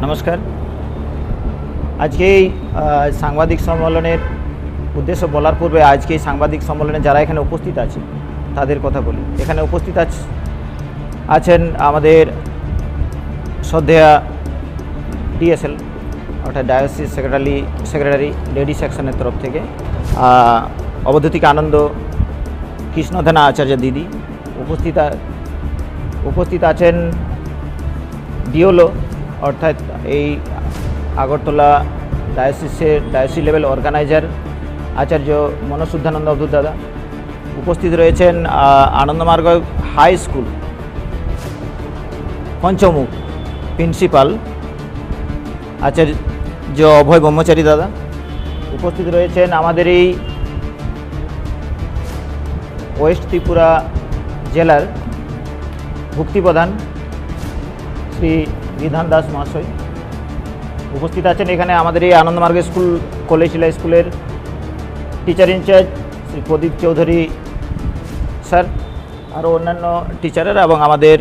নমস্কার। আজকে এই সাংবাদিক সম্মেলনের উদ্দেশ্য বলার পূর্বে আজকে এই সাংবাদিক সম্মেলনে যারা এখানে উপস্থিত আছে তাদের কথা বলি। এখানে উপস্থিত আছেন আমাদের শ্রদ্ধেয়া ডিএসএল অর্থাৎ ডায়োসিস সেক্রেটারি লেডি সেকশনের তরফ থেকে অবধূতিকা আনন্দ কৃষ্ণধনা আচার্য দিদি উপস্থিত আছেন ডিওলো অর্থাৎ এই আগরতলা ডায়োসিস লেভেল অর্গানাইজার আচার্য মনশুদ্ধানন্দ অবধূত দাদা। উপস্থিত রয়েছেন আনন্দমার্গ হাই স্কুল পঞ্চমুখ প্রিন্সিপাল আচার্য অভয় ব্রহ্মচারী দাদা। উপস্থিত রয়েছেন আমাদের এই ওয়েস্ট ত্রিপুরা জেলার ভুক্তিপ্রধান শ্রী বিধান দাস মহাশয়। উপস্থিত আছেন এখানে আমাদের এই আনন্দমার্গ স্কুল কলেজলা স্কুলের টিচার ইনচার্জ শ্রী প্রদীপ চৌধুরী স্যার, আরও অন্যান্য টিচারেরা এবং আমাদের